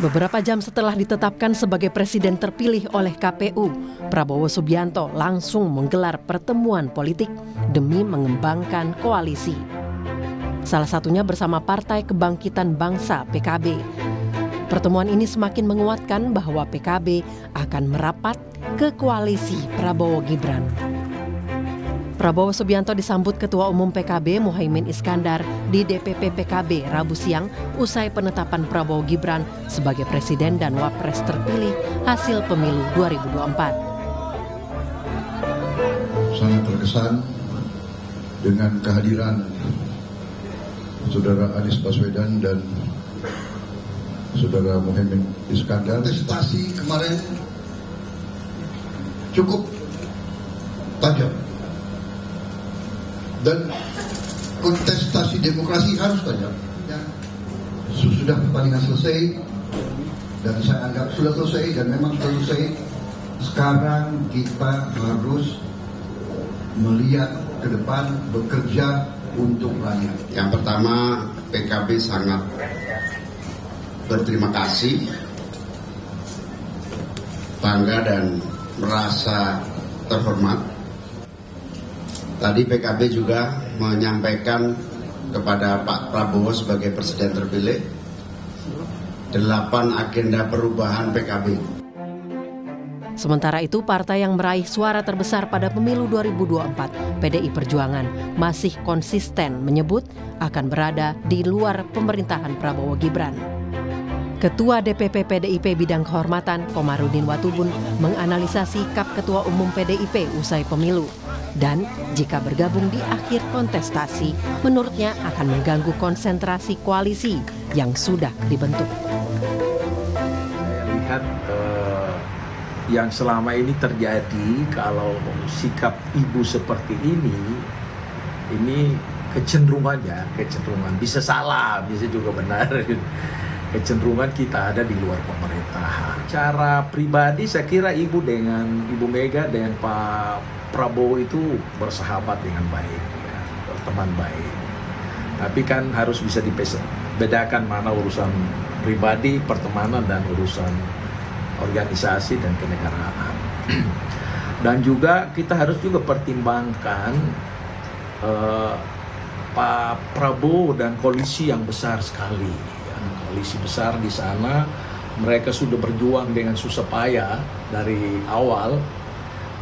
Beberapa jam setelah ditetapkan sebagai presiden terpilih oleh KPU, Prabowo Subianto langsung menggelar pertemuan politik demi mengembangkan koalisi. Salah satunya bersama Partai Kebangkitan Bangsa (PKB). Pertemuan ini semakin menguatkan bahwa PKB akan merapat ke koalisi Prabowo Gibran. Prabowo Subianto disambut Ketua Umum PKB Muhaimin Iskandar di DPP PKB Rabu siang usai penetapan Prabowo Gibran sebagai Presiden dan Wapres terpilih hasil pemilu 2024. Sangat terkesan dengan kehadiran Saudara Anies Baswedan dan Saudara Muhaimin Iskandar. Kontestasi kemarin cukup tajam. Dan kontestasi demokrasi harus tajam. Sudah pertandingan selesai dan saya anggap sudah selesai dan memang sudah selesai. Sekarang kita harus melihat ke depan, bekerja untuk rakyat. Yang pertama, PKB sangat berterima kasih, bangga dan merasa terhormat. Tadi PKB juga menyampaikan kepada Pak Prabowo sebagai Presiden terpilih 8 agenda perubahan PKB. Sementara itu, partai yang meraih suara terbesar pada pemilu 2024, PDI Perjuangan, masih konsisten menyebut akan berada di luar pemerintahan Prabowo Gibran. Ketua DPP PDIP Bidang Kehormatan, Komarudin Watubun, menganalisa sikap Ketua Umum PDIP usai pemilu. Dan jika bergabung di akhir kontestasi, menurutnya akan mengganggu konsentrasi koalisi yang sudah dibentuk. Saya lihat yang selama ini terjadi, kalau sikap ibu seperti ini kecenderungan bisa salah, bisa juga benar. Kecenderungan kita ada di luar pemerintahan. Cara pribadi saya kira ibu Mega dengan Pak Prabowo itu bersahabat dengan baik, ya, berteman baik. Tapi kan harus bisa dibedakan mana urusan pribadi, pertemanan, dan urusan organisasi dan kenegaraan. Dan juga kita harus juga pertimbangkan Pak Prabowo dan koalisi yang besar sekali. Ya, koalisi besar di sana, mereka sudah berjuang dengan susah payah dari awal.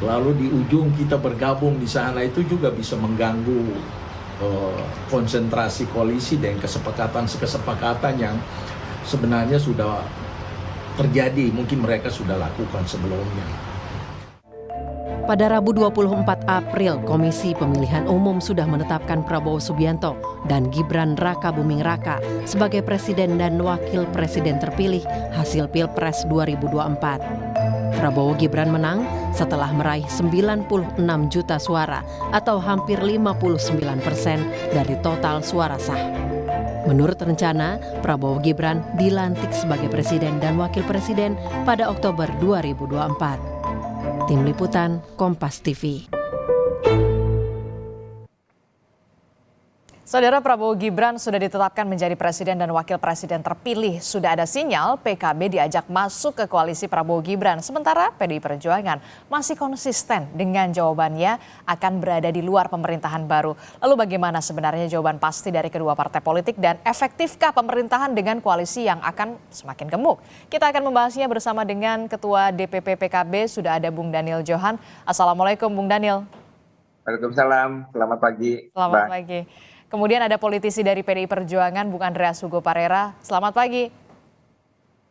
Lalu di ujung kita bergabung di sana itu juga bisa mengganggu konsentrasi koalisi dan kesepakatan yang sebenarnya sudah terjadi, mungkin mereka sudah lakukan sebelumnya. Pada Rabu 24 April, Komisi Pemilihan Umum sudah menetapkan Prabowo Subianto dan Gibran Rakabuming Raka sebagai Presiden dan Wakil Presiden terpilih hasil Pilpres 2024. Prabowo Gibran menang setelah meraih 96 juta suara atau hampir 59% dari total suara sah. Menurut rencana, Prabowo Gibran dilantik sebagai Presiden dan Wakil Presiden pada Oktober 2024. Tim Liputan, Kompas TV. Saudara, Prabowo Gibran sudah ditetapkan menjadi Presiden dan Wakil Presiden terpilih. Sudah ada sinyal PKB diajak masuk ke koalisi Prabowo Gibran. Sementara PDI Perjuangan masih konsisten dengan jawabannya akan berada di luar pemerintahan baru. Lalu bagaimana sebenarnya jawaban pasti dari kedua partai politik dan efektifkah pemerintahan dengan koalisi yang akan semakin gemuk? Kita akan membahasnya bersama dengan Ketua DPP PKB, sudah ada Bung Daniel Johan. Assalamualaikum Bung Daniel. Waalaikumsalam, selamat pagi. Selamat pagi. Kemudian ada politisi dari PDI Perjuangan, Bung Andreas Hugo Parera. Selamat pagi,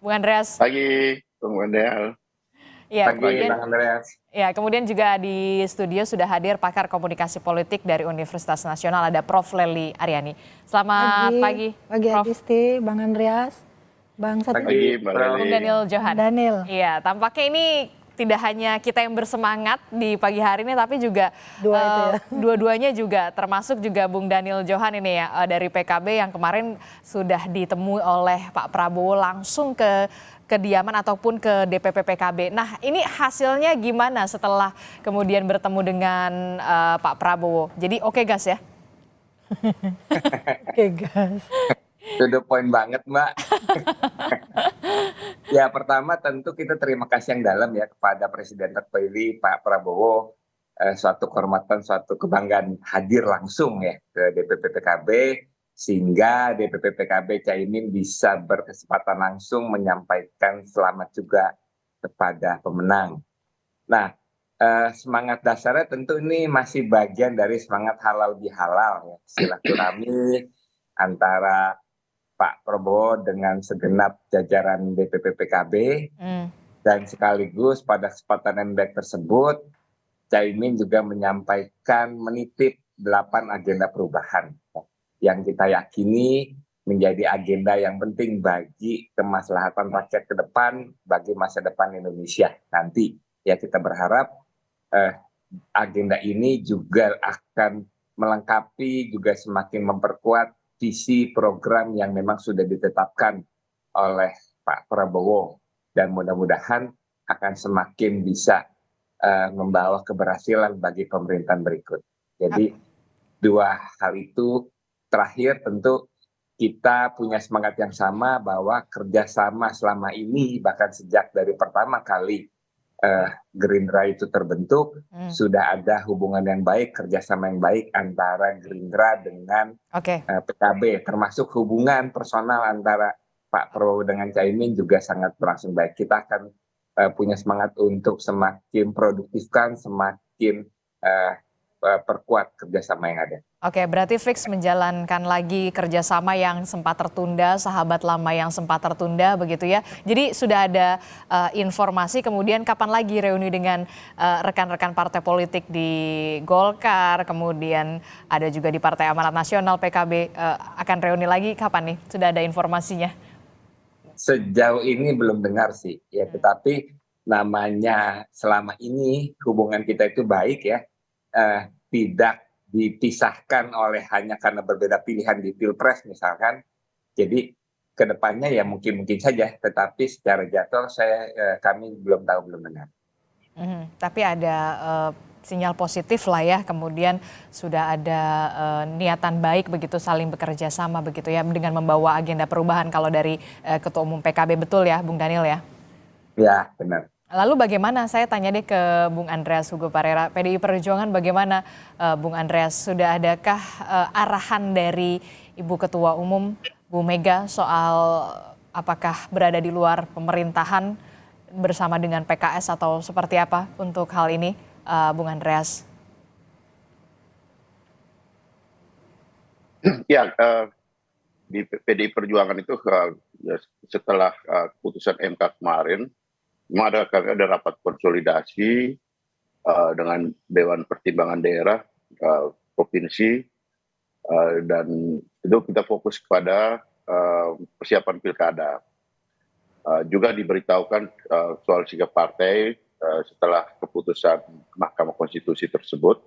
Bung Andreas. Pagi, Bung Wendel. Ya, Pagi, Bang Andreas. Ya, kemudian juga di studio sudah hadir pakar komunikasi politik dari Universitas Nasional, ada Prof. Lely Aryani. Selamat pagi Prof. Adisti, Bang Andreas, Bang Satu. Pagi, Bang Bung Daniel Johan. Daniel. Iya, tampaknya ini tidak hanya kita yang bersemangat di pagi hari ini, tapi juga dua-duanya juga, termasuk juga Bung Daniel Johan ini ya, dari PKB yang kemarin sudah ditemui oleh Pak Prabowo langsung ke kediaman ataupun ke DPP PKB. Nah, ini hasilnya gimana setelah kemudian bertemu dengan Pak Prabowo? Jadi oke gas ya? Oke gas. To the point banget, Mbak. Ya, pertama tentu kita terima kasih yang dalam ya kepada Presiden terpilih Pak Prabowo. Suatu kehormatan, suatu kebanggaan hadir langsung ya ke DPP PKB, sehingga DPP PKB Caimin bisa berkesempatan langsung menyampaikan selamat juga kepada pemenang. Nah, semangat dasarnya tentu ini masih bagian dari semangat halal bihalal ya, silaturahmi antara Pak Prabowo dengan segenap jajaran DPP PKB, dan sekaligus pada kesempatan yang baik tersebut Caimin juga menyampaikan menitip 8 agenda perubahan yang kita yakini menjadi agenda yang penting bagi kemaslahatan rakyat ke depan, bagi masa depan Indonesia nanti. Ya, kita berharap agenda ini juga akan melengkapi, juga semakin memperkuat visi program yang memang sudah ditetapkan oleh Pak Prabowo, dan mudah-mudahan akan semakin bisa membawa keberhasilan bagi pemerintahan berikut. Jadi 2 hal itu. Terakhir tentu kita punya semangat yang sama bahwa kerjasama selama ini, bahkan sejak dari pertama kali Gerindra itu terbentuk, sudah ada hubungan yang baik, kerjasama yang baik antara Gerindra dengan PKB, termasuk hubungan personal antara Pak Prabowo dengan Caimin juga sangat berlangsung baik. Kita akan punya semangat untuk semakin produktifkan, semakin perkuat kerjasama yang ada. Oke, berarti fix menjalankan lagi kerjasama yang sempat tertunda, sahabat lama yang sempat tertunda, begitu ya. Jadi sudah ada informasi kemudian kapan lagi reuni dengan rekan-rekan partai politik di Golkar, kemudian ada juga di Partai Amanat Nasional PKB, akan reuni lagi kapan nih? Sudah ada informasinya? Sejauh ini belum dengar sih, ya. Tetapi namanya selama ini hubungan kita itu baik ya, tidak dipisahkan oleh hanya karena berbeda pilihan di Pilpres misalkan. Jadi kedepannya ya mungkin saja, tetapi secara jadwal kami belum tahu, belum dengar. Tapi ada sinyal positif lah ya, kemudian sudah ada niatan baik begitu, saling bekerja sama begitu ya dengan membawa agenda perubahan kalau dari Ketua Umum PKB, betul ya Bung Daniel ya? Ya, benar. Lalu bagaimana, saya tanya deh ke Bung Andreas Hugo Parera, PDI Perjuangan bagaimana Bung Andreas, sudah adakah arahan dari Ibu Ketua Umum Bu Mega soal apakah berada di luar pemerintahan bersama dengan PKS atau seperti apa untuk hal ini, Bung Andreas? Ya, di PDI Perjuangan itu setelah keputusan MK kemarin, memang ada rapat konsolidasi dengan Dewan Pertimbangan Daerah Provinsi, dan itu kita fokus kepada persiapan pilkada. Juga diberitahukan soal sikap partai setelah keputusan Mahkamah Konstitusi tersebut.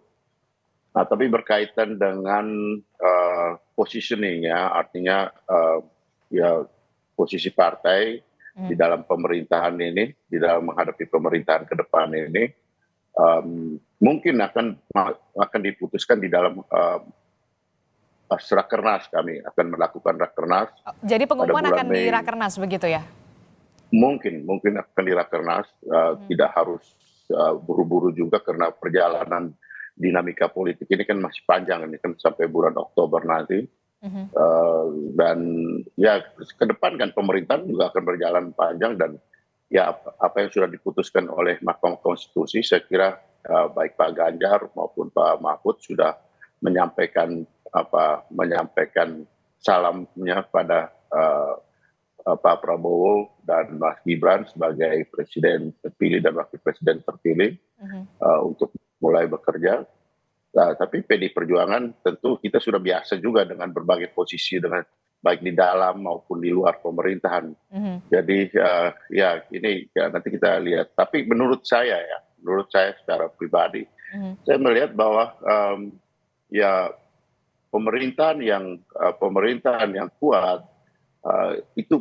Nah, tapi berkaitan dengan positioning-nya, artinya ya posisi partai di dalam pemerintahan ini, di dalam menghadapi pemerintahan ke depan ini, mungkin akan diputuskan di dalam Rakernas. Kami akan melakukan Rakernas. Jadi pengumuman akan di Rakernas begitu ya? Mungkin akan di Rakernas, tidak harus buru-buru juga karena perjalanan dinamika politik ini kan masih panjang, ini kan sampai bulan Oktober nanti. Dan ya ke depan kan pemerintahan juga akan berjalan panjang, dan ya apa yang sudah diputuskan oleh Mahkamah Konstitusi, saya kira baik Pak Ganjar maupun Pak Mahfud sudah menyampaikan salamnya pada Pak Prabowo dan Mas Gibran sebagai presiden terpilih dan wakil presiden terpilih untuk mulai bekerja. Nah, tapi PDI Perjuangan tentu kita sudah biasa juga dengan berbagai posisi, dengan baik di dalam maupun di luar pemerintahan. Jadi ya ini ya nanti kita lihat. Tapi menurut saya secara pribadi, saya melihat bahwa ya pemerintahan yang kuat itu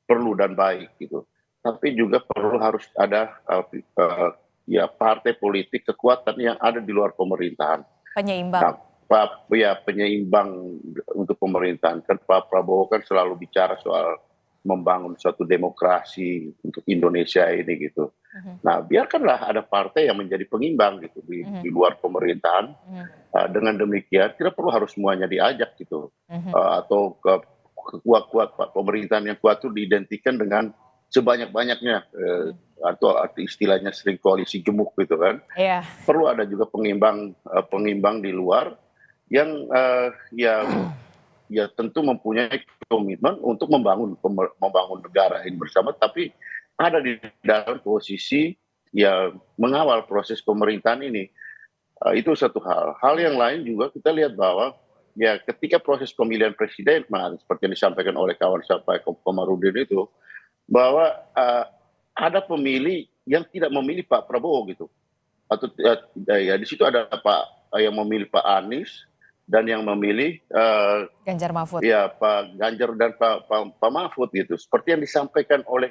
perlu dan baik gitu. Tapi juga harus ada ya partai politik kekuatan yang ada di luar pemerintahan. Penyeimbang. penyeimbang untuk pemerintahan. Kan Pak Prabowo kan selalu bicara soal membangun suatu demokrasi untuk Indonesia ini gitu. Nah, biarkanlah ada partai yang menjadi pengimbang gitu di luar pemerintahan. Dengan demikian tidak perlu harus semuanya diajak gitu. Atau kuat-kuat pemerintahan yang kuat itu diidentikan dengan sebanyak-banyaknya atau istilahnya sering koalisi gemuk gitu kan. Perlu ada juga pengimbang di luar yang ya tentu mempunyai komitmen untuk membangun negara ini bersama, tapi ada di dalam posisi ya mengawal proses pemerintahan ini. Itu satu hal. Hal yang lain juga kita lihat bahwa ya ketika proses pemilihan presiden kemarin seperti yang disampaikan oleh kawan saya Pak Komarudin itu, bahwa ada pemilih yang tidak memilih Pak Prabowo gitu, atau ya di situ ada Pak yang memilih Pak Anies dan yang memilih Ganjar Mahfud. Ya Pak Ganjar dan Pak Mahfud gitu. Seperti yang disampaikan oleh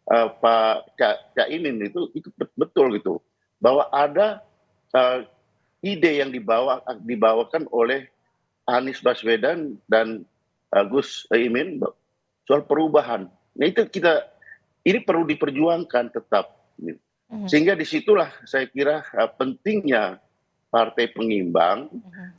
Pak Caimin itu betul gitu, bahwa ada ide yang dibawakan oleh Anies Baswedan dan Gus Imin soal perubahan. Nah itu ini perlu diperjuangkan tetap. Sehingga disitulah saya kira pentingnya partai pengimbang,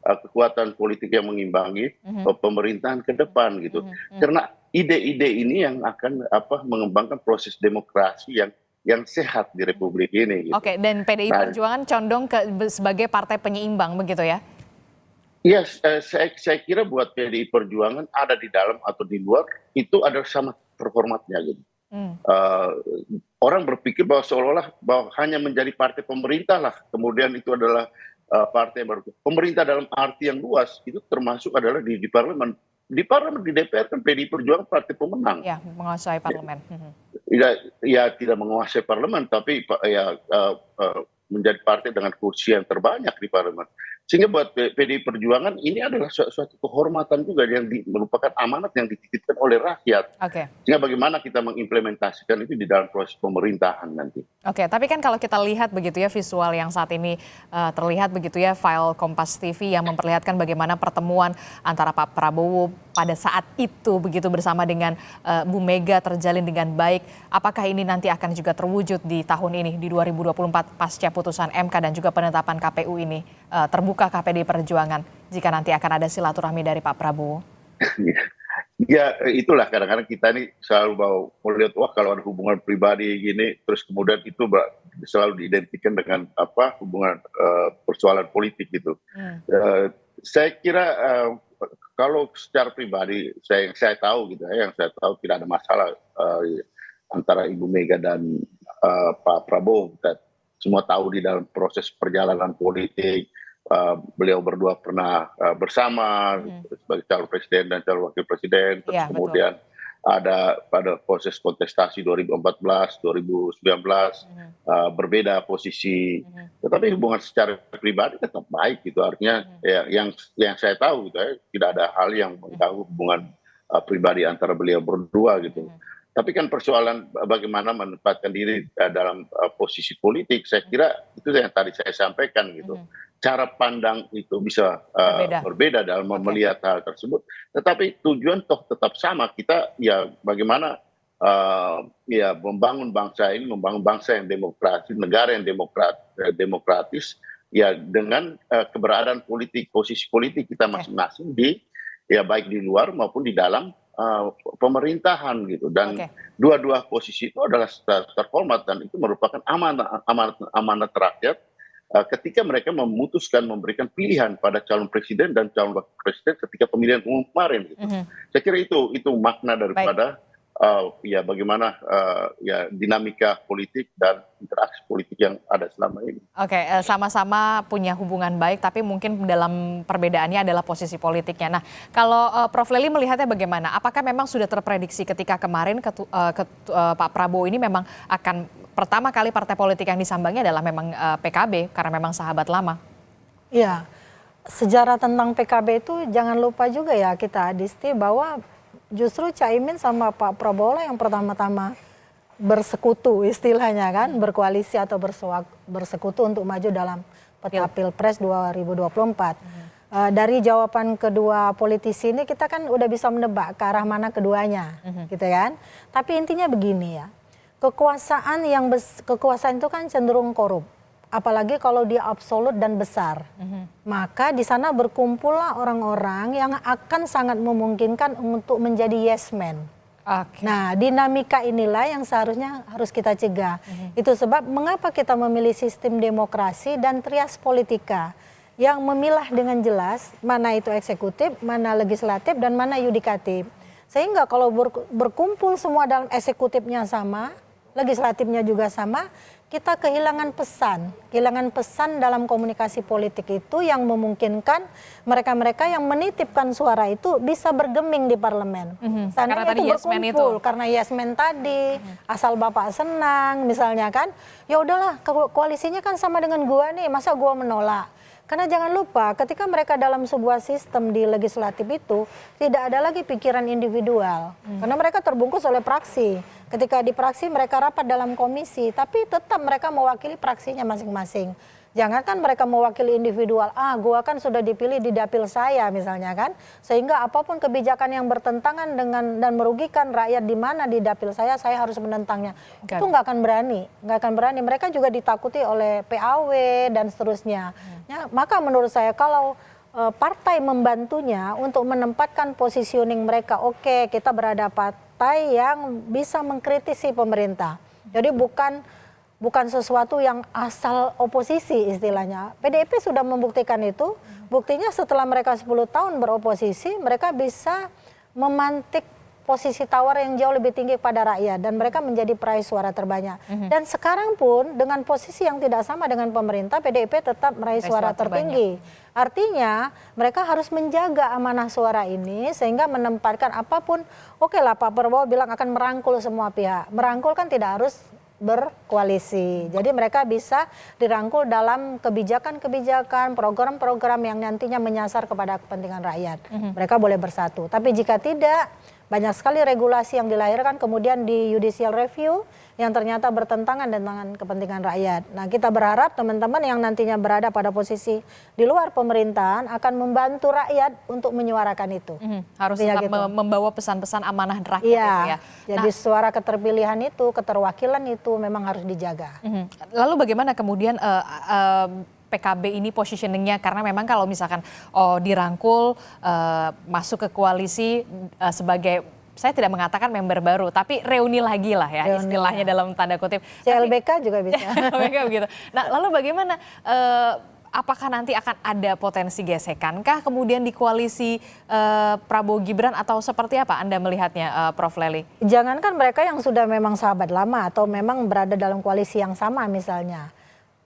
kekuatan politik yang mengimbangi pemerintahan ke depan gitu. Karena ide-ide ini yang akan mengembangkan proses demokrasi yang sehat di Republik ini. Gitu. Oke, dan PDI Perjuangan condong sebagai partai penyeimbang begitu ya? Iya, saya kira buat PDI Perjuangan ada di dalam atau di luar itu adalah sama terhormatnya gitu. Orang berpikir bahwa seolah-olah bahwa hanya menjadi partai pemerintah lah, kemudian itu adalah partai baru. Pemerintah dalam arti yang luas itu termasuk adalah di parlemen. Di parlemen, di DPR kan PDI Perjuangan partai pemenang. Ya, menguasai parlemen. Ya tidak menguasai parlemen, tapi menjadi partai dengan kursi yang terbanyak di parlemen. Sehingga buat PDI Perjuangan ini adalah suatu kehormatan juga yang merupakan amanat yang dititipkan oleh rakyat. Sehingga bagaimana kita mengimplementasikan itu di dalam proses pemerintahan nanti. Oke, tapi kan kalau kita lihat begitu ya visual yang saat ini terlihat begitu ya file Kompas TV yang memperlihatkan bagaimana pertemuan antara Pak Prabowo pada saat itu begitu bersama dengan Bu Mega terjalin dengan baik. Apakah ini nanti akan juga terwujud di tahun ini di 2024 pasca putusan MK dan juga penetapan KPU ini terbuka KPD Perjuangan jika nanti akan ada silaturahmi dari Pak Prabowo? Ya itulah kadang-kadang kita ini selalu melihat wah kalau ada hubungan pribadi gini terus kemudian itu selalu diidentikan dengan hubungan persoalan politik gitu. Saya kira kalau secara pribadi saya tahu gitu ya, yang saya tahu tidak ada masalah antara Ibu Mega dan Pak Prabowo. Kita semua tahu di dalam proses perjalanan politik beliau berdua pernah bersama sebagai calon presiden dan calon wakil presiden. Terus kemudian ada pada proses kontestasi 2014, 2019 berbeda posisi. Tetapi hubungan secara pribadi tetap baik gitu. Artinya yang saya tahu gitu ya, tidak ada hal yang mengganggu hubungan pribadi antara beliau berdua gitu. Tapi kan persoalan bagaimana menempatkan diri dalam posisi politik, saya kira itu yang tadi saya sampaikan gitu. Cara pandang itu bisa berbeda dalam melihat hal tersebut. Tetapi tujuan toh tetap sama. Kita ya bagaimana ya membangun bangsa ini, membangun bangsa yang demokrasi, negara yang demokratis, ya dengan keberadaan politik, posisi politik kita masing-masing ya baik di luar maupun di dalam pemerintahan gitu. Dan dua-dua posisi itu adalah terhormat dan itu merupakan amanat rakyat ketika mereka memutuskan memberikan pilihan pada calon presiden dan calon wakil presiden ketika pemilihan umum kemarin gitu. Saya kira itu makna daripada ya bagaimana ya dinamika politik dan interaksi politik yang ada selama ini. Oke, sama-sama punya hubungan baik tapi mungkin dalam perbedaannya adalah posisi politiknya. Nah, kalau Prof Lely melihatnya bagaimana? Apakah memang sudah terprediksi ketika kemarin Pak Prabowo ini memang akan pertama kali partai politik yang disambangnya adalah memang PKB karena memang sahabat lama? Iya, sejarah tentang PKB itu jangan lupa juga ya kita Adisti bahwa justru Caimin sama Pak Prabowo yang pertama-tama bersekutu istilahnya kan, berkoalisi atau bersekutu untuk maju dalam peta Pilpres 2024. dari jawaban kedua politisi ini kita kan udah bisa menebak ke arah mana keduanya, gitu kan. Tapi intinya begini ya, kekuasaan itu kan cenderung korup, apalagi kalau dia absolut dan besar. Maka di sana berkumpullah orang-orang yang akan sangat memungkinkan untuk menjadi yes man. Nah, dinamika inilah yang seharusnya harus kita cegah. Itu sebab mengapa kita memilih sistem demokrasi dan trias politika yang memilah dengan jelas mana itu eksekutif, mana legislatif, dan mana yudikatif. Sehingga kalau berkumpul semua dalam eksekutifnya sama, legislatifnya juga sama, kita kehilangan pesan dalam komunikasi politik itu yang memungkinkan mereka-mereka yang menitipkan suara itu bisa bergeming di parlemen. Karena itu berkumpul, karena yes man tadi, asal Bapak senang misalnya kan, ya udahlah koalisinya kan sama dengan gua nih, masa gua menolak. Karena jangan lupa ketika mereka dalam sebuah sistem di legislatif itu tidak ada lagi pikiran individual. Karena mereka terbungkus oleh praksi. Ketika di praksi mereka rapat dalam komisi, tapi tetap mereka mewakili praksinya masing-masing. Jangankan mereka mewakili individual, gua kan sudah dipilih di dapil saya misalnya kan. Sehingga apapun kebijakan yang bertentangan dengan dan merugikan rakyat di mana di dapil saya harus menentangnya. Itu nggak akan berani. Mereka juga ditakuti oleh PAW dan seterusnya. Ya, maka menurut saya kalau partai membantunya untuk menempatkan positioning mereka, oke, kita berada partai yang bisa mengkritisi pemerintah. Jadi bukan sesuatu yang asal oposisi istilahnya. PDIP sudah membuktikan itu. Buktinya setelah mereka 10 tahun beroposisi, mereka bisa memantik posisi tawar yang jauh lebih tinggi pada rakyat. Dan mereka menjadi peraih suara terbanyak. Dan sekarang pun dengan posisi yang tidak sama dengan pemerintah, PDIP tetap meraih suara tertinggi. Artinya mereka harus menjaga amanah suara ini sehingga menempatkan apapun. Oke lah, Pak Prabowo bilang akan merangkul semua pihak. Merangkul kan tidak harus berkoalisi. Jadi mereka bisa dirangkul dalam kebijakan-kebijakan, program-program yang nantinya menyasar kepada kepentingan rakyat. Mereka boleh bersatu. Tapi jika tidak, banyak sekali regulasi yang dilahirkan kemudian di judicial review yang ternyata bertentangan dengan kepentingan rakyat. Nah, kita berharap teman-teman yang nantinya berada pada posisi di luar pemerintahan akan membantu rakyat untuk menyuarakan itu. Harus tetap membawa pesan-pesan amanah rakyat. Iya, gitu ya. Jadi suara keterpilihan itu, keterwakilan itu memang harus dijaga. Lalu bagaimana kemudian PKB ini positioningnya, karena memang kalau misalkan dirangkul masuk ke koalisi sebagai, saya tidak mengatakan member baru, tapi reuni lagi lah ya, istilahnya dalam tanda kutip. CLBK juga bisa. CLBK begitu. Nah, lalu bagaimana? Apakah nanti akan ada potensi gesekankah kemudian di koalisi Prabowo Gibran atau seperti apa Anda melihatnya, Prof. Lely? Jangankan mereka yang sudah memang sahabat lama atau memang berada dalam koalisi yang sama misalnya.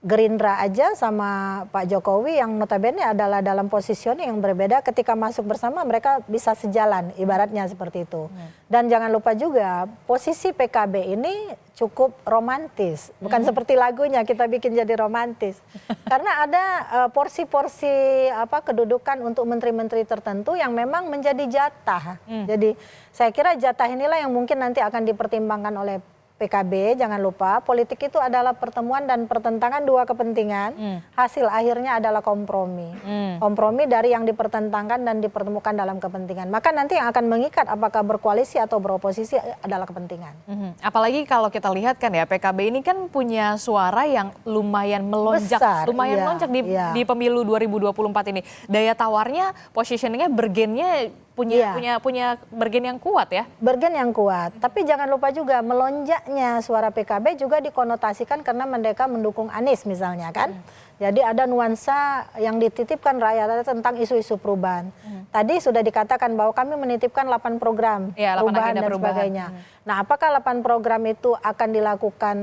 Gerindra aja sama Pak Jokowi yang notabene adalah dalam positioning yang berbeda, ketika masuk bersama mereka bisa sejalan, ibaratnya seperti itu. Dan jangan lupa juga posisi PKB ini cukup romantis, bukan seperti lagunya kita bikin jadi romantis. Karena ada porsi-porsi kedudukan untuk menteri-menteri tertentu yang memang menjadi jatah. Jadi saya kira jatah inilah yang mungkin nanti akan dipertimbangkan oleh PKB. Jangan lupa politik itu adalah pertemuan dan pertentangan dua kepentingan. Hasil akhirnya adalah kompromi. Kompromi dari yang dipertentangkan dan dipertemukan dalam kepentingan. Maka nanti yang akan mengikat apakah berkoalisi atau beroposisi adalah kepentingan. Apalagi kalau kita lihat kan ya, PKB ini kan punya suara yang lumayan melonjak. Besar, melonjak di pemilu 2024 ini. Daya tawarnya, positioningnya, bergennya punya bergen yang kuat ya. Bergen yang kuat. Tapi jangan lupa juga melonjaknya suara PKB juga dikonotasikan karena mereka mendukung Anies misalnya kan. Jadi ada nuansa yang dititipkan rakyat tentang isu-isu perubahan. Tadi sudah dikatakan bahwa kami menitipkan 8 program perubahan dan sebagainya. Nah, apakah 8 program itu akan dilakukan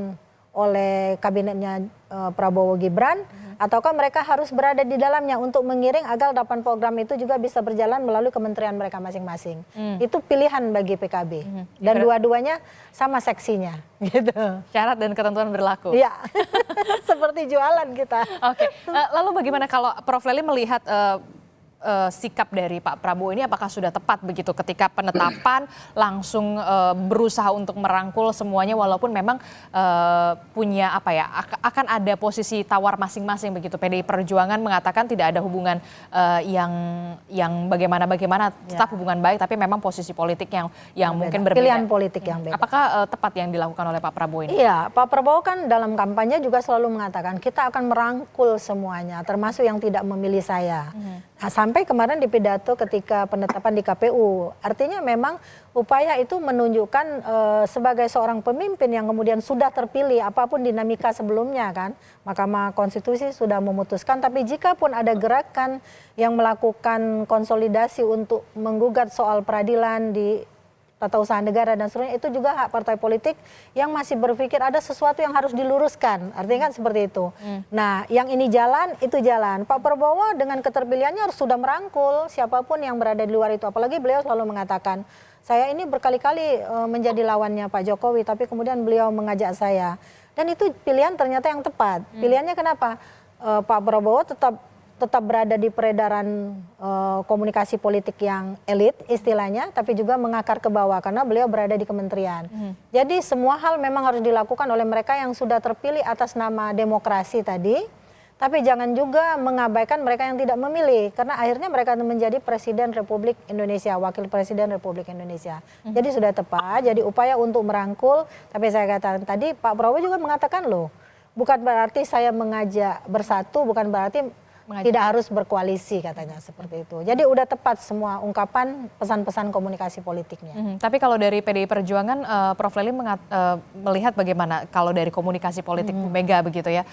oleh kabinetnya Prabowo Gibran, ataukah mereka harus berada di dalamnya untuk mengiring agar 8 program itu juga bisa berjalan melalui kementerian mereka masing-masing. Itu pilihan bagi PKB. Dan dua-duanya sama seksinya gitu. Syarat dan ketentuan berlaku. Iya. Seperti jualan kita. Oke. Lalu bagaimana kalau Prof. Lely melihat sikap dari Pak Prabowo ini apakah sudah tepat begitu ketika penetapan langsung berusaha untuk merangkul semuanya walaupun memang punya akan ada posisi tawar masing-masing begitu. PDI Perjuangan mengatakan tidak ada hubungan yang bagaimana tetap hubungan baik tapi memang posisi politik yang mungkin berbeda. Pilihan politik yang beda. Apakah tepat yang dilakukan oleh Pak Prabowo ini? Iya, Pak Prabowo kan dalam kampanye juga selalu mengatakan kita akan merangkul semuanya termasuk yang tidak memilih saya. Nah, sampai kemarin di pidato ketika penetapan di KPU, artinya memang upaya itu menunjukkan sebagai seorang pemimpin yang kemudian sudah terpilih apapun dinamika sebelumnya kan, Mahkamah Konstitusi sudah memutuskan, tapi jika pun ada gerakan yang melakukan konsolidasi untuk menggugat soal peradilan di tata usaha negara dan seterusnya, itu juga hak partai politik yang masih berpikir ada sesuatu yang harus diluruskan. Artinya kan seperti itu. Nah, yang ini jalan, itu jalan. Pak Prabowo dengan keterpilihannya harus sudah merangkul siapapun yang berada di luar itu. Apalagi beliau selalu mengatakan, saya ini berkali-kali menjadi lawannya Pak Jokowi, tapi kemudian beliau mengajak saya. Dan itu pilihan ternyata yang tepat. Pilihannya kenapa? Pak Prabowo tetap berada di peredaran komunikasi politik yang elit istilahnya, tapi juga mengakar ke bawah karena beliau berada di kementerian. Jadi semua hal memang harus dilakukan oleh mereka yang sudah terpilih atas nama demokrasi tadi, tapi jangan juga mengabaikan mereka yang tidak memilih karena akhirnya mereka menjadi Presiden Republik Indonesia, Wakil Presiden Republik Indonesia. Jadi sudah tepat, jadi upaya untuk merangkul, tapi saya katakan tadi Pak Prabowo juga mengatakan loh, bukan berarti saya mengajak bersatu, bukan berarti tidak harus berkoalisi katanya seperti itu. Jadi udah tepat semua ungkapan pesan-pesan komunikasi politiknya. Tapi kalau dari PDI Perjuangan, Prof. Lely melihat bagaimana kalau dari komunikasi politik Bu Mega begitu ya,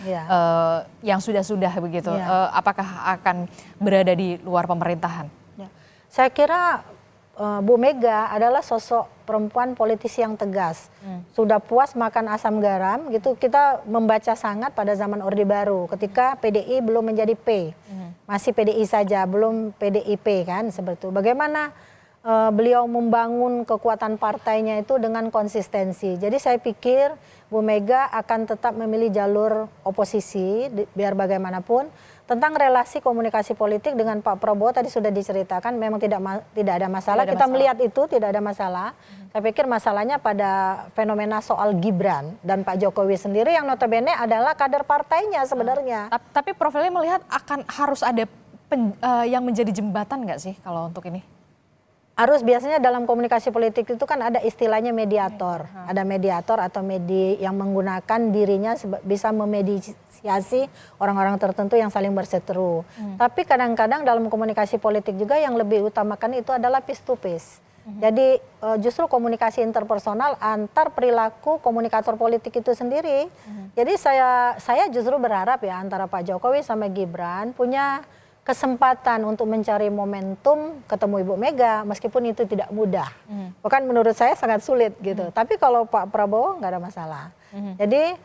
yang sudah-sudah begitu, apakah akan berada di luar pemerintahan? Saya kira Bu Mega adalah sosok perempuan politisi yang tegas. Sudah puas makan asam garam gitu. Kita membaca sangat pada zaman Orde Baru ketika PDI belum menjadi P. Masih PDI saja, belum PDIP kan seperti itu. Bagaimana beliau membangun kekuatan partainya itu dengan konsistensi. Jadi saya pikir Bu Mega akan tetap memilih jalur oposisi biar bagaimanapun. Tentang relasi komunikasi politik dengan Pak Prabowo tadi sudah diceritakan, memang tidak ada masalah. Kita melihat itu tidak ada masalah. Saya pikir masalahnya pada fenomena soal Gibran dan Pak Jokowi sendiri yang notabene adalah kader partainya sebenarnya. Tapi Prof. Lely melihat harus ada yang menjadi jembatan nggak sih kalau untuk ini? Harus, biasanya dalam komunikasi politik itu kan ada istilahnya mediator. Ada mediator atau yang menggunakan dirinya bisa memediasi orang-orang tertentu yang saling berseteru. Tapi kadang-kadang dalam komunikasi politik juga yang lebih utamakan itu adalah piece to piece. Jadi justru komunikasi interpersonal antar perilaku komunikator politik itu sendiri. Jadi saya justru berharap ya antara Pak Jokowi sama Gibran punya kesempatan untuk mencari momentum ketemu Ibu Mega, meskipun itu tidak mudah. Bahkan menurut saya sangat sulit gitu. Tapi kalau Pak Prabowo nggak ada masalah. Jadi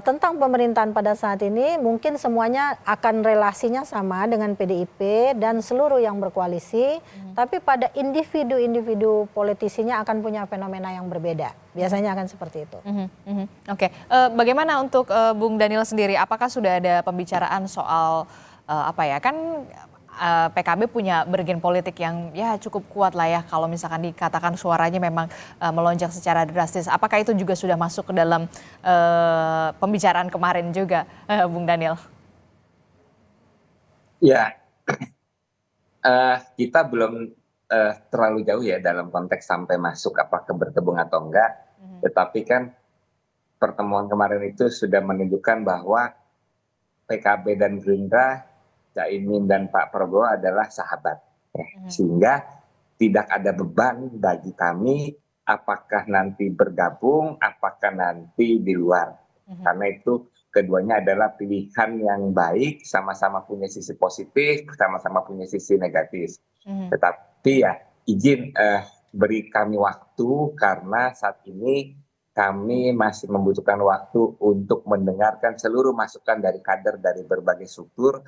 tentang pemerintahan pada saat ini mungkin semuanya akan relasinya sama dengan PDIP dan seluruh yang berkoalisi. Tapi pada individu-individu politisinya akan punya fenomena yang berbeda. Biasanya akan seperti itu. Oke, bagaimana untuk Bung Daniel sendiri? Apakah sudah ada pembicaraan soal PKB punya bergen politik yang ya cukup kuat lah ya kalau misalkan dikatakan suaranya memang melonjak secara drastis. Apakah itu juga sudah masuk ke dalam pembicaraan kemarin juga, Bung Daniel? Ya, kita belum terlalu jauh ya dalam konteks sampai masuk apakah bergabung atau enggak. Tetapi kan pertemuan kemarin itu sudah menunjukkan bahwa PKB dan Gerindra, Caimin dan Pak Prabowo adalah sahabat, sehingga tidak ada beban bagi kami apakah nanti bergabung, apakah nanti di luar. Karena itu keduanya adalah pilihan yang baik, sama-sama punya sisi positif, sama-sama punya sisi negatif. Tetapi ya izin beri kami waktu karena saat ini kami masih membutuhkan waktu untuk mendengarkan seluruh masukan dari kader dari berbagai struktur,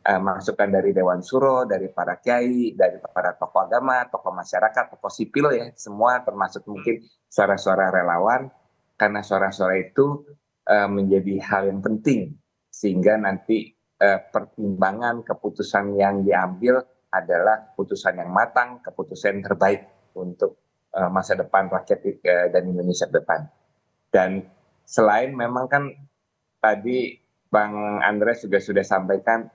masukan dari Dewan Suro, dari para kiai, dari para tokoh agama, tokoh masyarakat, tokoh sipil ya, semua termasuk mungkin suara-suara relawan, karena suara-suara itu menjadi hal yang penting sehingga nanti pertimbangan keputusan yang diambil adalah keputusan yang matang, keputusan yang terbaik untuk masa depan rakyat dan Indonesia ke depan. Dan selain memang kan tadi Bang Andreas juga sudah sampaikan,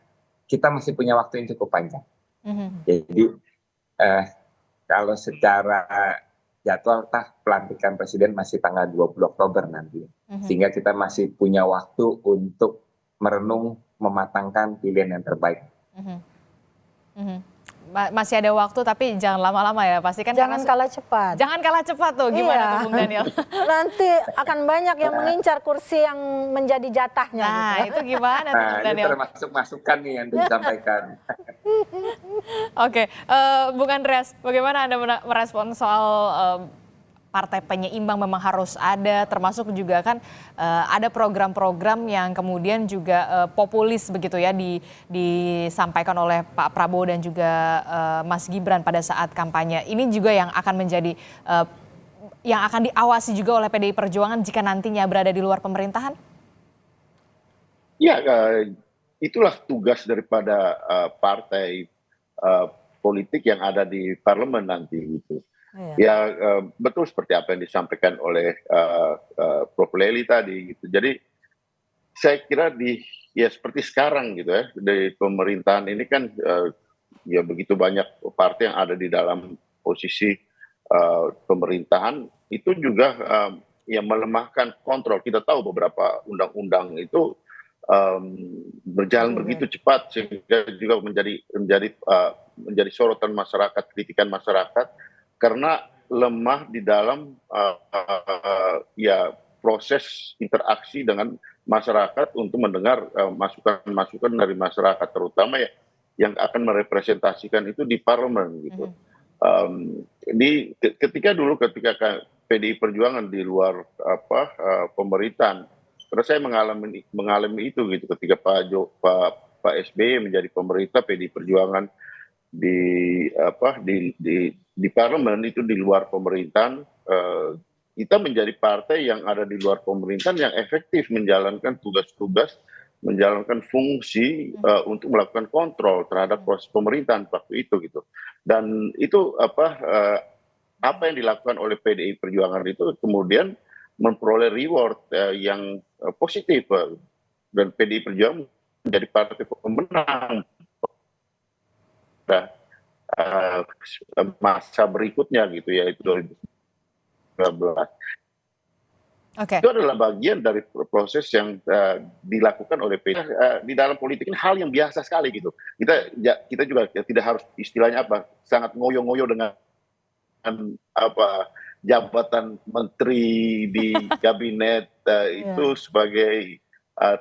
kita masih punya waktu yang cukup panjang. Jadi kalau secara jadwal pelantikan presiden masih tanggal 20 Oktober nanti. Sehingga kita masih punya waktu untuk merenung, mematangkan pilihan yang terbaik. Masih ada waktu tapi jangan lama-lama ya, pasti kan. Jangan kalah cepat. Jangan kalah cepat tuh, gimana tuh Bung Daniel? Nanti akan banyak yang mengincar kursi yang menjadi jatahnya. Nah, gitu. itu gimana tuh Bung Nah, ini Daniel? termasuk masukan nih yang disampaikan. Oke, Bung Andreas, bagaimana Anda merespon soal partai penyeimbang memang harus ada, termasuk juga kan ada program-program yang kemudian juga populis begitu ya disampaikan oleh Pak Prabowo dan juga Mas Gibran pada saat kampanye. Ini juga yang akan menjadi yang akan diawasi juga oleh PDI Perjuangan jika nantinya berada di luar pemerintahan? Ya, itulah tugas daripada partai politik yang ada di parlemen nanti gitu. Ya, betul seperti apa yang disampaikan oleh Prof. Lely tadi gitu. Jadi saya kira ya seperti sekarang gitu ya, di pemerintahan ini kan ya begitu banyak partai yang ada di dalam posisi pemerintahan, itu juga yang melemahkan kontrol. Kita tahu beberapa undang-undang itu berjalan begitu cepat sehingga juga menjadi sorotan masyarakat, kritikan masyarakat, karena lemah di dalam ya proses interaksi dengan masyarakat untuk mendengar masukan-masukan dari masyarakat, terutama ya yang akan merepresentasikan itu di parlemen gitu. Ketika PDI Perjuangan di luar pemerintahan, karena saya mengalami itu gitu ketika Pak SBY menjadi pemerintah, PDI Perjuangan di parlemen itu di luar pemerintahan, kita menjadi partai yang ada di luar pemerintahan yang efektif menjalankan tugas-tugas, menjalankan fungsi untuk melakukan kontrol terhadap proses pemerintahan waktu itu gitu. Dan itu apa yang dilakukan oleh PDI Perjuangan itu kemudian memperoleh reward yang positif, dan PDI Perjuangan menjadi partai pemenang masa berikutnya gitu ya, itu 2019. Itu adalah bagian dari proses yang dilakukan oleh PDI. Di dalam politik ini hal yang biasa sekali gitu. Kita juga tidak harus istilahnya sangat ngoyo-ngoyo dengan jabatan menteri di kabinet itu sebagai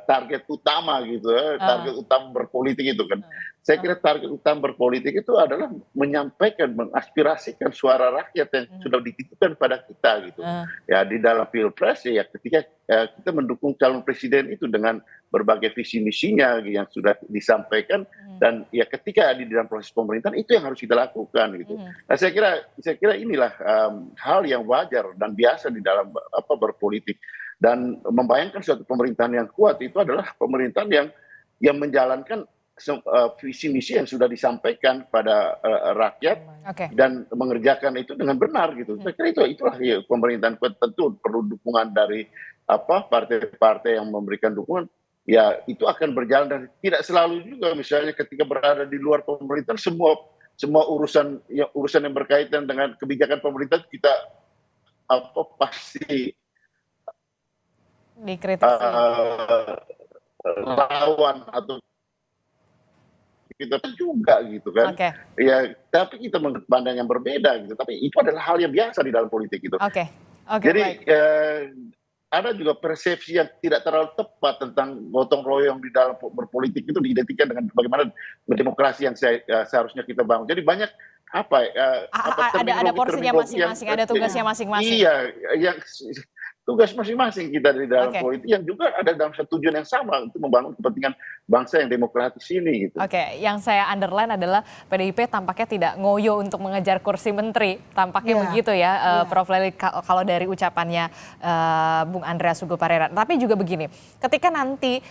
target utama gitu ya, target utama berpolitik itu kan. Saya kira target utama berpolitik itu adalah menyampaikan, mengaspirasikan suara rakyat yang sudah dititipkan pada kita gitu. Ya di dalam pilpres ya ketika kita mendukung calon presiden itu dengan berbagai visi misinya yang sudah disampaikan, dan ya ketika di dalam proses pemerintahan itu yang harus kita lakukan gitu. Nah, saya kira inilah hal yang wajar dan biasa di dalam berpolitik, dan membayangkan suatu pemerintahan yang kuat itu adalah pemerintahan yang menjalankan visi misi yang sudah disampaikan pada rakyat dan mengerjakan itu dengan benar gitu. Saya kira itulah ya, pemerintahan kuat. Tentu perlu dukungan dari partai-partai yang memberikan dukungan. Ya itu akan berjalan, dan tidak selalu juga misalnya ketika berada di luar pemerintahan semua urusan yang berkaitan dengan kebijakan pemerintah kita pasti dikritisi lawan atau kita juga gitu kan. Ya tapi kita memandang yang berbeda gitu, tapi itu adalah hal yang biasa di dalam politik gitu. Jadi ada juga persepsi yang tidak terlalu tepat tentang gotong royong di dalam berpolitik itu diidentikan dengan bagaimana demokrasi yang seharusnya kita bangun. Jadi banyak ada porsinya masing-masing, ada tugasnya masing-masing. Iya, yang tugas masing-masing kita di dalam politik yang juga ada dalam satu tujuan yang sama untuk membangun kepentingan bangsa yang demokratis ini gitu. Oke, yang saya underline adalah PDIP tampaknya tidak ngoyo untuk mengejar kursi menteri. Tampaknya begitu ya, Prof. Lely, kalau dari ucapannya Bung Andreas Hugo Parera. Tapi juga begini, ketika nanti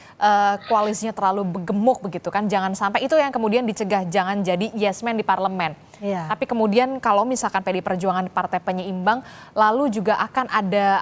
koalisinya terlalu gemuk begitu kan, jangan sampai itu yang kemudian dicegah, jangan jadi yes man di parlemen. Tapi kemudian kalau misalkan PDI Perjuangan partai penyeimbang, lalu juga akan ada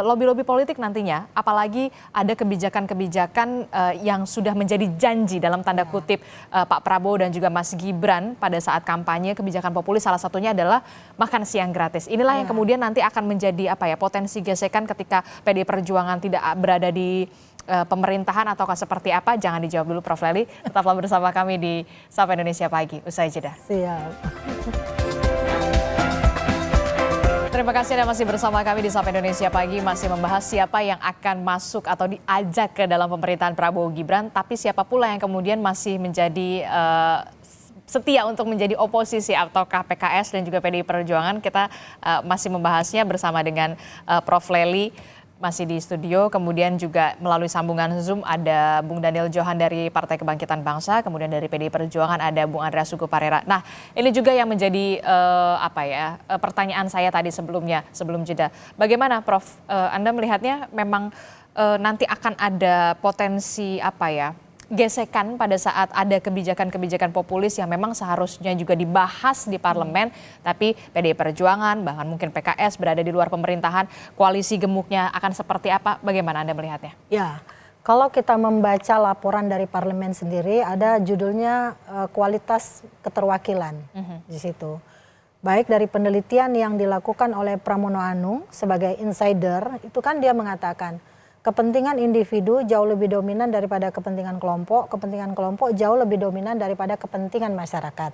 lobby-lobby politik nantinya, apalagi ada kebijakan-kebijakan yang sudah menjadi janji dalam tanda kutip Pak Prabowo dan juga Mas Gibran pada saat kampanye kebijakan populis, salah satunya adalah makan siang gratis. Inilah yang kemudian nanti akan menjadi potensi gesekan ketika PDI Perjuangan tidak berada di pemerintahan ataukah seperti apa? Jangan dijawab dulu Prof. Lely. Tetaplah bersama kami di Sapa Indonesia Pagi. Usai jeda. Siap. Terima kasih Anda masih bersama kami di Sapa Indonesia Pagi, masih membahas siapa yang akan masuk atau diajak ke dalam pemerintahan Prabowo Gibran, tapi siapa pula yang kemudian masih menjadi setia untuk menjadi oposisi, ataukah PKS dan juga PDI Perjuangan. Kita masih membahasnya bersama dengan Prof. Lely masih di studio, kemudian juga melalui sambungan Zoom ada Bung Daniel Johan dari Partai Kebangkitan Bangsa, kemudian dari PDI Perjuangan ada Bung Andreas Hugo Parera. Nah, ini juga yang menjadi pertanyaan saya tadi sebelum jeda. Bagaimana Prof? Anda melihatnya memang nanti akan ada potensi gesekan pada saat ada kebijakan-kebijakan populis yang memang seharusnya juga dibahas di parlemen, tapi PDI Perjuangan, bahkan mungkin PKS berada di luar pemerintahan, koalisi gemuknya akan seperti apa? Bagaimana Anda melihatnya? Ya, kalau kita membaca laporan dari parlemen sendiri, ada judulnya kualitas keterwakilan di situ. Baik dari penelitian yang dilakukan oleh Pramono Anung sebagai insider, itu kan dia mengatakan, kepentingan individu jauh lebih dominan daripada kepentingan kelompok jauh lebih dominan daripada kepentingan masyarakat.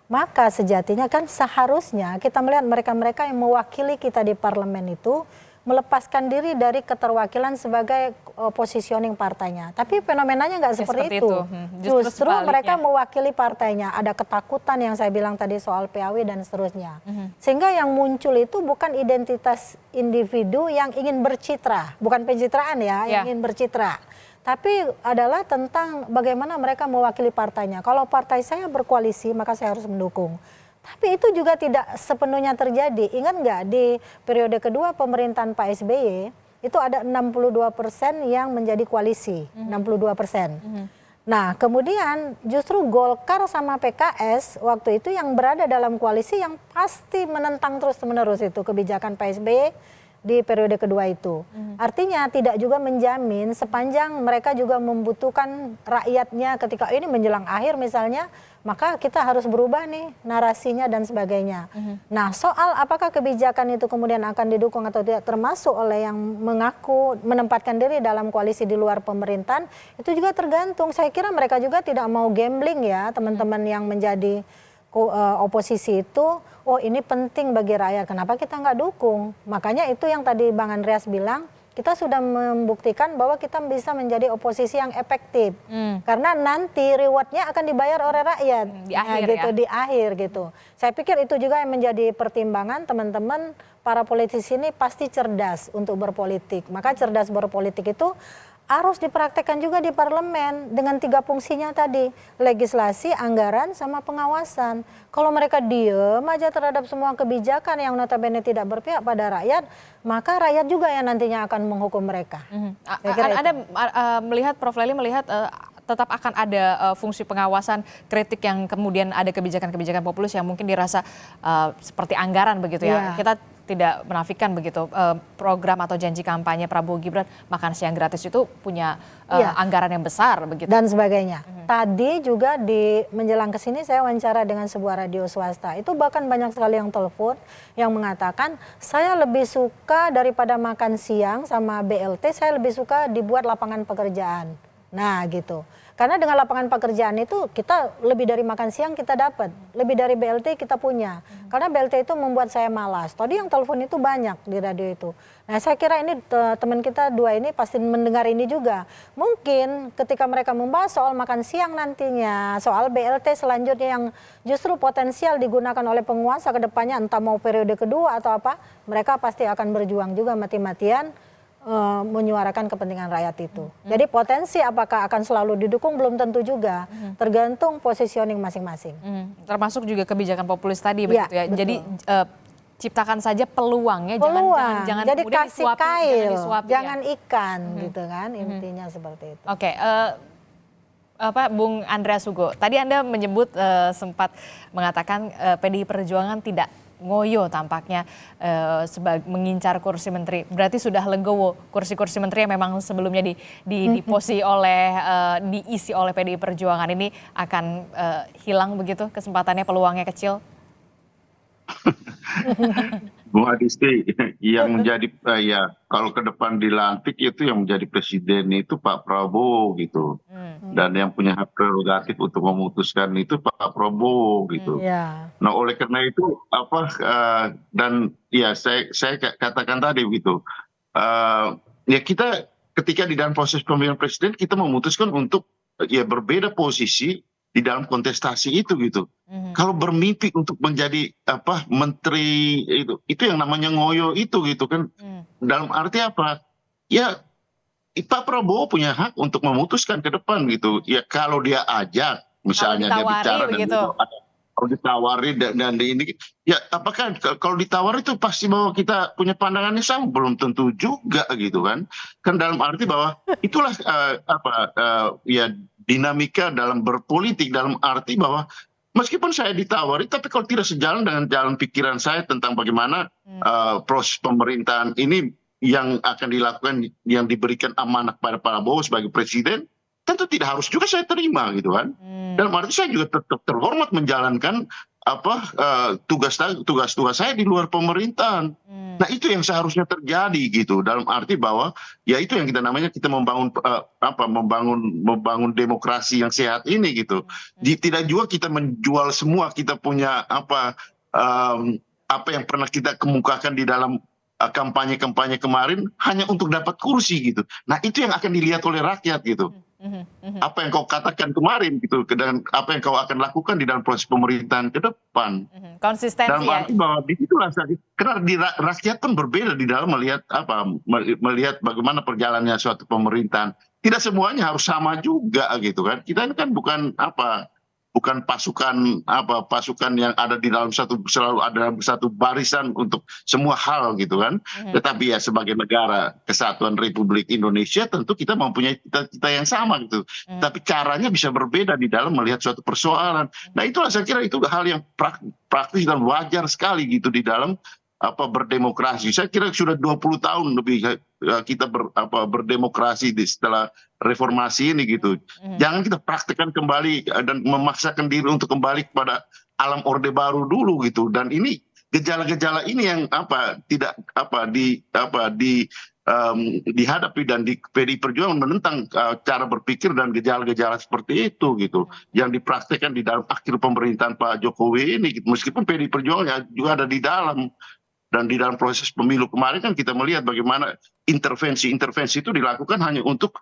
Maka sejatinya kan seharusnya kita melihat mereka-mereka yang mewakili kita di parlemen itu melepaskan diri dari keterwakilan sebagai positioning partainya. Tapi fenomenanya nggak seperti itu. Justru mereka mewakili partainya. Ada ketakutan yang saya bilang tadi soal PAW dan seterusnya. Sehingga yang muncul itu bukan identitas individu yang ingin bercitra. Bukan pencitraan ya, yang ingin bercitra. Tapi adalah tentang bagaimana mereka mewakili partainya. Kalau partai saya berkoalisi, maka saya harus mendukung. Tapi itu juga tidak sepenuhnya terjadi. Ingat nggak di periode kedua pemerintahan Pak SBY itu ada 62% yang menjadi koalisi, 62%. Nah kemudian justru Golkar sama PKS waktu itu yang berada dalam koalisi yang pasti menentang terus-menerus itu kebijakan Pak SBY di periode kedua itu. Artinya tidak juga menjamin sepanjang mereka juga membutuhkan rakyatnya ketika ini menjelang akhir misalnya, maka kita harus berubah nih narasinya dan sebagainya. Nah soal apakah kebijakan itu kemudian akan didukung atau tidak termasuk oleh yang mengaku menempatkan diri dalam koalisi di luar pemerintahan, itu juga tergantung. Saya kira mereka juga tidak mau gambling ya teman-teman yang menjadi oposisi itu, oh ini penting bagi rakyat, kenapa kita nggak dukung? Makanya itu yang tadi Bang Andreas bilang, kita sudah membuktikan bahwa kita bisa menjadi oposisi yang efektif. Karena nanti rewardnya akan dibayar oleh rakyat. Di akhir gitu. Saya pikir itu juga yang menjadi pertimbangan teman-teman para politisi ini pasti cerdas untuk berpolitik. Maka cerdas berpolitik itu harus dipraktekkan juga di parlemen dengan 3 fungsinya tadi, legislasi, anggaran, sama pengawasan. Kalau mereka diem aja terhadap semua kebijakan yang notabene tidak berpihak pada rakyat, maka rakyat juga yang nantinya akan menghukum mereka. Anda melihat, Prof. Lely melihat tetap akan ada fungsi pengawasan, kritik yang kemudian ada kebijakan-kebijakan populis yang mungkin dirasa seperti anggaran begitu ya. Kita tidak menafikan begitu program atau janji kampanye Prabowo Gibran makan siang gratis itu punya anggaran yang besar begitu dan sebagainya. Tadi juga di menjelang ke sini saya wawancara dengan sebuah radio swasta. Itu bahkan banyak sekali yang telepon yang mengatakan saya lebih suka daripada makan siang sama BLT, saya lebih suka dibuat lapangan pekerjaan. Nah gitu. Karena dengan lapangan pekerjaan itu kita lebih dari makan siang kita dapat, lebih dari BLT kita punya. Karena BLT itu membuat saya malas. Tadi yang telepon itu banyak di radio itu. Nah saya kira ini teman kita 2 ini pasti mendengar ini juga. Mungkin ketika mereka membahas soal makan siang nantinya, soal BLT selanjutnya yang justru potensial digunakan oleh penguasa ke depannya, entah mau periode kedua atau apa, mereka pasti akan berjuang juga mati-matian menyuarakan kepentingan rakyat itu. Jadi potensi apakah akan selalu didukung belum tentu juga, tergantung positioning masing-masing. Termasuk juga kebijakan populis tadi Iya, begitu ya. betul. Jadi ciptakan saja peluangnya, Peluang, jangan jadi kemudian kasih disuapi, kail, disuapi, jangan ya. ikan gitu kan, intinya seperti itu. Oke, Bung Andreas Hugo, tadi Anda menyebut sempat mengatakan PDI Perjuangan tidak ngoyo tampaknya sebagai mengincar kursi menteri. Berarti sudah legowo kursi-kursi menteri yang memang sebelumnya diisi oleh PDI Perjuangan ini akan hilang begitu kesempatannya, peluangnya kecil. Bung Adisti, yang menjadi ya kalau ke depan dilantik itu yang menjadi presiden itu Pak Prabowo gitu, dan yang punya hak prerogatif untuk memutuskan itu Pak Prabowo gitu. Ya. Nah oleh karena itu dan ya saya katakan tadi gitu, ya kita ketika di dalam proses pemilihan presiden kita memutuskan untuk ya berbeda posisi di dalam kontestasi itu gitu. Kalau bermimpi untuk menjadi menteri itu yang namanya ngoyo itu gitu kan. Dalam arti apa? Ya Pak Prabowo punya hak untuk memutuskan ke depan gitu. Ya kalau dia ajak misalnya dia bicara begitu. dan kalau ditawari dan ini ya apakah kalau ditawari itu pasti bahwa kita punya pandangannya sama, belum tentu juga gitu kan dalam arti bahwa itulah ya dinamika dalam berpolitik, dalam arti bahwa meskipun saya ditawari tapi kalau tidak sejalan dengan jalan pikiran saya tentang bagaimana proses pemerintahan ini yang akan dilakukan, yang diberikan amanah pada Prabowo sebagai presiden, tentu tidak harus juga saya terima gitu kan. Dalam arti saya juga tetap terhormat menjalankan tugas-tugas saya di luar pemerintahan. Nah itu yang seharusnya terjadi gitu, dalam arti bahwa ya itu yang kita membangun demokrasi yang sehat ini gitu. Tidak juga kita menjual semua kita punya apa yang pernah kita kemukakan di dalam kampanye kemarin hanya untuk dapat kursi gitu. Nah itu yang akan dilihat oleh rakyat gitu. Apa yang kau katakan kemarin gitu, dan apa yang kau akan lakukan di dalam proses pemerintahan ke depan. Konsistensi dalam arti bahwa disitulah karena rakyat pun berbeda di dalam melihat bagaimana perjalannya suatu pemerintahan. Tidak semuanya harus sama juga gitu kan. Kita ini kan bukan pasukan yang ada di dalam selalu ada satu barisan untuk semua hal gitu kan. Tetapi ya sebagai negara kesatuan Republik Indonesia tentu kita mempunyai cita-cita yang sama gitu. Tapi caranya bisa berbeda di dalam melihat suatu persoalan. Nah itulah saya kira itu hal yang praktis dan wajar sekali gitu di dalam berdemokrasi. Saya kira sudah 20 tahun lebih kita berdemokrasi setelah reformasi ini gitu. Jangan kita praktekkan kembali dan memaksakan diri untuk kembali kepada alam orde baru dulu gitu. Dan ini gejala-gejala ini yang dihadapi dan di PDI Perjuangan menentang cara berpikir dan gejala-gejala seperti itu gitu, yang dipraktekkan di dalam akhir pemerintahan Pak Jokowi ini gitu. Meskipun PDI Perjuangan juga ada di dalam. Dan di dalam proses pemilu kemarin kan kita melihat bagaimana intervensi itu dilakukan hanya untuk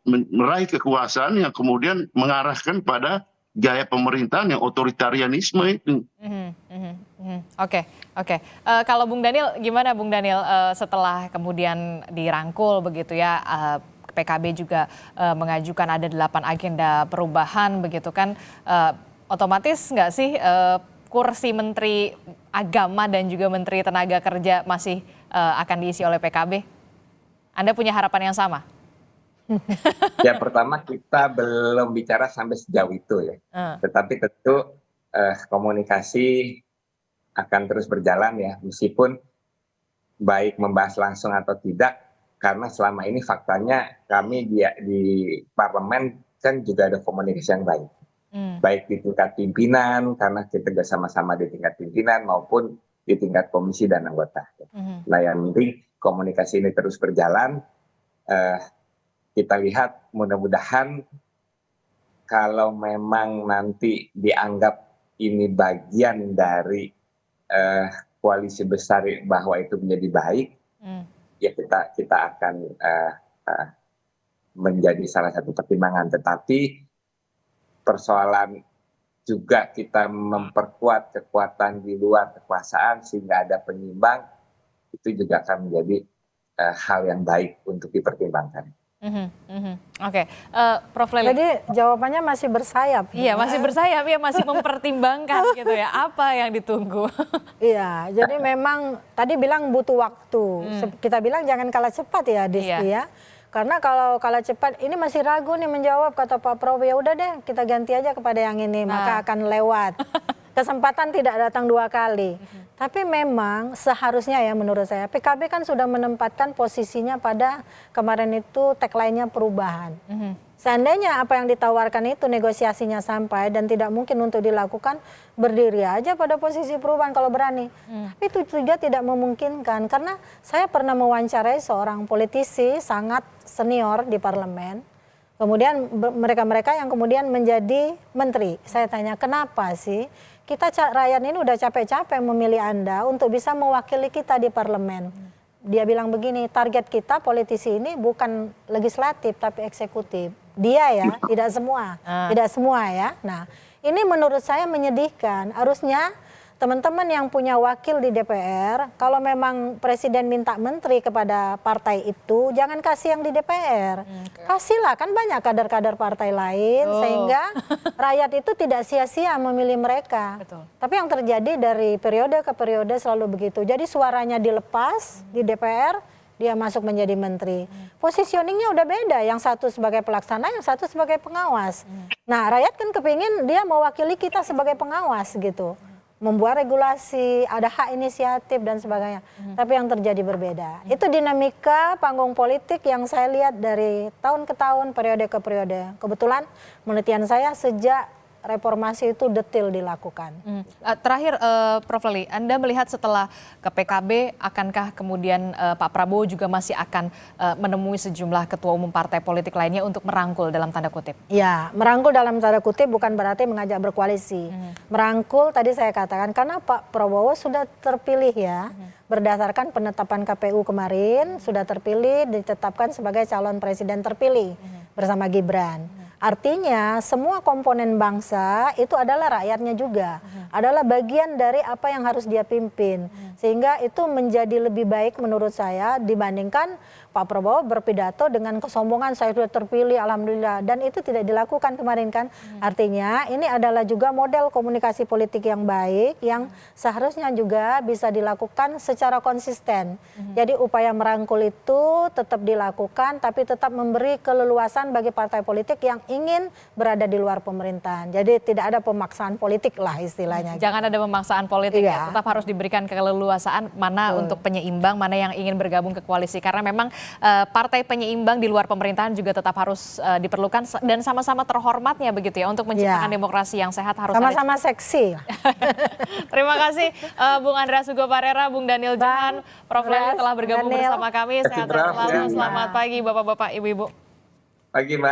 meraih kekuasaan yang kemudian mengarahkan pada gaya pemerintahan yang otoritarianisme itu. Oke. Kalau Bung Daniel gimana Bung Daniel, setelah kemudian dirangkul begitu ya, PKB juga mengajukan ada 8 agenda perubahan begitu kan, otomatis nggak sih kursi Menteri Agama dan juga Menteri Tenaga Kerja masih akan diisi oleh PKB? Anda punya harapan yang sama? Ya pertama kita belum bicara sampai sejauh itu ya. Tetapi tentu komunikasi akan terus berjalan ya, meskipun baik membahas langsung atau tidak, karena selama ini faktanya kami di parlemen kan juga ada komunikasi yang baik. Baik di tingkat pimpinan, karena kita sama-sama di tingkat pimpinan, maupun di tingkat komisi dan anggota. Nah yang penting komunikasi ini terus berjalan. Kita lihat mudah-mudahan kalau memang nanti dianggap ini bagian dari koalisi besar bahwa itu menjadi baik, ya kita akan menjadi salah satu pertimbangan. Tetapi persoalan juga kita memperkuat kekuatan di luar kekuasaan sehingga ada penyimbang, itu juga akan menjadi hal yang baik untuk dipertimbangkan. Oke, Prof. Lely. Jadi jawabannya masih bersayap. Iya, masih bersayap ya, masih mempertimbangkan gitu ya. Apa yang ditunggu? Iya, jadi memang tadi bilang butuh waktu. Kita bilang jangan kalah cepat ya, Disti ya. Karena kalau kalah cepat, ini masih ragu nih menjawab, kata Pak Prabowo, ya udah deh kita ganti aja kepada yang ini, maka akan lewat. Kesempatan tidak datang 2 kali. Tapi memang seharusnya ya menurut saya, PKB kan sudah menempatkan posisinya pada kemarin itu tagline-nya perubahan. Seandainya apa yang ditawarkan itu negosiasinya sampai dan tidak mungkin untuk dilakukan, berdiri aja pada posisi perubahan kalau berani. Tapi itu juga tidak memungkinkan karena saya pernah mewawancarai seorang politisi sangat senior di parlemen. Kemudian mereka-mereka yang kemudian menjadi menteri. Saya tanya, kenapa sih kita rakyat ini udah capek-capek memilih Anda untuk bisa mewakili kita di parlemen. Dia bilang begini, target kita politisi ini bukan legislatif tapi eksekutif. Dia ya, tidak semua ya. Nah, ini menurut saya menyedihkan. Harusnya teman-teman yang punya wakil di DPR, kalau memang presiden minta menteri kepada partai itu, jangan kasih yang di DPR. Kasihlah, kan banyak kader-kader partai lain, sehingga rakyat itu tidak sia-sia memilih mereka. Betul. Tapi yang terjadi dari periode ke periode selalu begitu. Jadi suaranya dilepas di DPR, dia masuk menjadi menteri. Positioningnya udah beda, yang satu sebagai pelaksana, yang satu sebagai pengawas. Nah, rakyat kan kepingin dia mewakili kita sebagai pengawas gitu. Membuat regulasi, ada hak inisiatif dan sebagainya. Tapi yang terjadi berbeda. Itu dinamika panggung politik yang saya lihat dari tahun ke tahun, periode ke periode. Kebetulan penelitian saya sejak reformasi itu detail dilakukan. Terakhir, Prof. Lely, Anda melihat setelah ke PKB, akankah kemudian Pak Prabowo juga masih akan menemui sejumlah ketua umum partai politik lainnya untuk merangkul dalam tanda kutip? Ya, merangkul dalam tanda kutip bukan berarti mengajak berkoalisi. Merangkul tadi saya katakan karena Pak Prabowo sudah terpilih ya, berdasarkan penetapan KPU kemarin, sudah terpilih, ditetapkan sebagai calon presiden terpilih bersama Gibran. Artinya semua komponen bangsa itu adalah rakyatnya juga, adalah bagian dari apa yang harus dia pimpin. Sehingga itu menjadi lebih baik menurut saya dibandingkan Pak Prabowo berpidato dengan kesombongan, saya sudah terpilih, alhamdulillah. Dan itu tidak dilakukan kemarin kan. Artinya ini adalah juga model komunikasi politik yang baik, yang seharusnya juga bisa dilakukan secara konsisten. Jadi upaya merangkul itu tetap dilakukan, tapi tetap memberi keleluasan bagi partai politik yang ingin berada di luar pemerintahan. Jadi tidak ada pemaksaan politik lah istilahnya. Jangan ada pemaksaan politik ya, tetap harus diberikan keleluasaan mana untuk penyeimbang, mana yang ingin bergabung ke koalisi. Karena memang partai penyeimbang di luar pemerintahan juga tetap harus diperlukan dan sama-sama terhormatnya begitu ya untuk menciptakan demokrasi yang sehat harus sama-sama seksi. Terima kasih Bung Andreas Hugo Parera, Bung Daniel Johan, Prof. Lely telah bergabung bersama kami. Sehat selalu, selamat pagi Bapak-Bapak, Ibu-Ibu. Pagi Mbak.